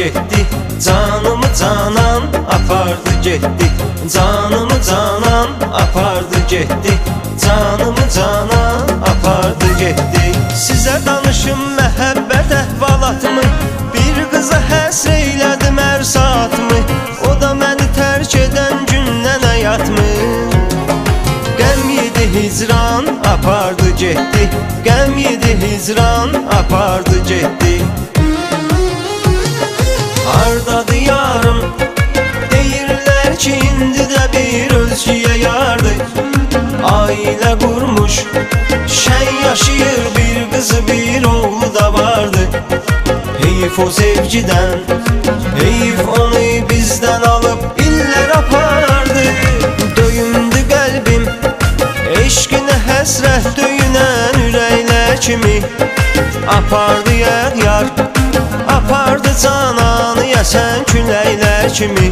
getdi, canımı canan apardı getdi. Canımı canan apardı getdi, canımı canan apardı getdi. Sizə danışım məhəbbət əhvalatımı, bir qıza həsr eylədim hər saatımı. O da məni tərk edən gündən həyatımı. Qəm yedi hicran apardı getdi, qəm yedi hicran apardı getdi. Hardadır yarım, deyirlər ki indi də bir özgüyə yardır. Ailə qurmuş, şən yaşayır, bir qızı bir oğlu da vardı. Heyif o sevgidən, heyif onu bizdən alıb illər apardı. Döyündü qəlbim, eşqinə həsrət döyünən ürəklər kimi. Apardı yar, apardı cananı yəsən küləklər kimi.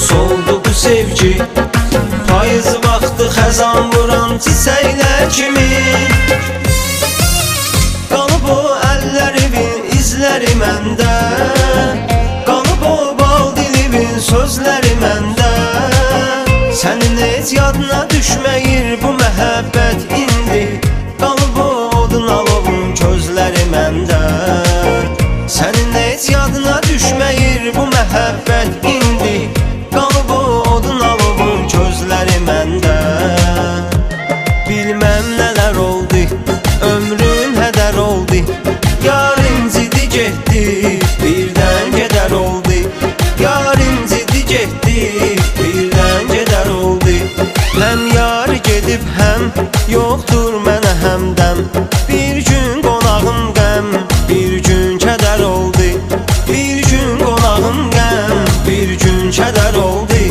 Soldu bu sevgi, payız vaxtı xəzan vuran çiçəklər kimi. Qalıb o əllərinin izləri məndə, qalıb o bal dilinin sözləri məndə. Sənin heç yadına düşməyir bu məhəbbət indi, qalıb o odun alovun közləri məndə. Sənin heç yadına düşməyir bu məhəbbət indi, qalıb o odun alovun közləri məndə. Bilməm nələr oldu, ömrüm hədər oldu. Yar incidi getdi, birdən gedər oldu. Yar incidi getdi, birdən gedər oldu. Həm yar gedib, həm yoxdur mənə həmdəm. Bir gün qonağım qəm, bir gün kədər oldu. Bir gün qonağım qəm, bir gün kədər oldu.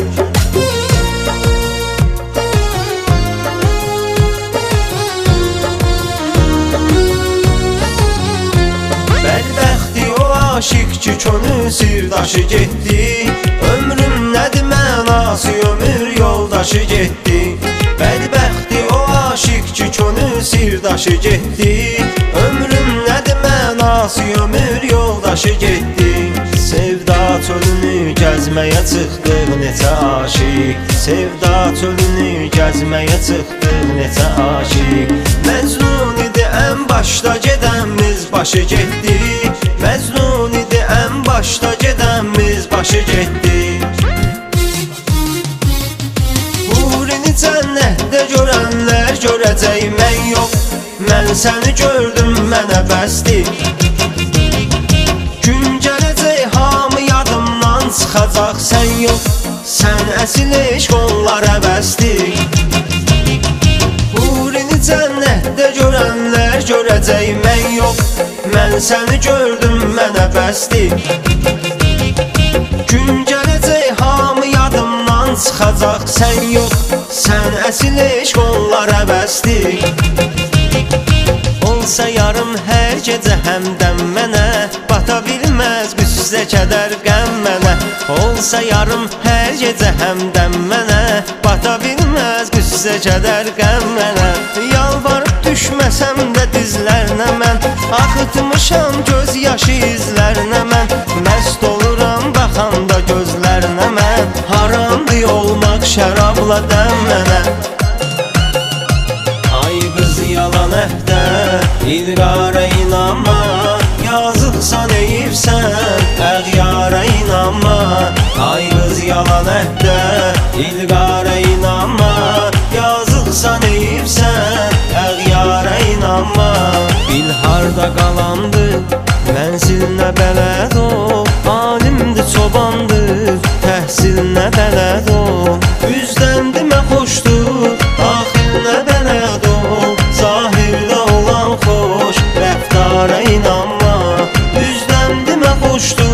Bədbəxti o aşiq ki könül sirdaşı getdi. Ömrüm nədir mənası, ömür yoldaşı getdi. Bədbəxti o aşiq ki könül sirdaşı getdi. Ömrüm nədir mənası, ömür yoldaşı getdi. Sevda çölünü gəzməyə çıxdıq neçə aşiq. Sevda çölünü gəzməyə çıxdıq neçə aşiq. Məcnun idi ən başda gedənmiz başı getdi. Məcnun idi ən başda gedənmiz başı getdi. Hurini cənnətdə görənlər görəcək, mən yox. Mən səni gördüm, mənə bəsdir. Gün gələcək, hamı yadımdan çıxacaq, sən yox. Sən əsil eşq onlara bəsdir. Hurini cənnətdə görənlər görəcək, mən yox. Mən səni gördüm, mənə bəsdir. Gün gələcək, hamı yadımdan çıxacaq, sən yox. Sən əsil eşq onlara bəsdir. Olsa yarım hər gecə həmdəm mənə, bata bilməz qüssə kədər qəm mənə. Olsa yarım hər gecə həmdəm mənə, bata bilməz qüssə kədər qəm mənə. Yalvarıb düşməsəm də dizlərinə mən, axıtmışam göz yaşı izlərinə mən. Məst oluram baxanda gözlərinə mən, haramdır olmaq şərabla dəm mənə. Ay qız yalan əhdə, İlqara inanma, yazıqsan eyibsən, əğyara inanma. Ay qız yalan əhdə, İlqara inanma, yazıqsan eyibsən, əğyara inanma. Bil harda qalandı, mənzilinə bələd ol. Alimdir, çobandır, təhsilinə bələd ol. Üzdən demə xoşdur, axirinə bələd ol. Zahirdə olan xoş, rəftara inanma. Üzdən demə xoşdur,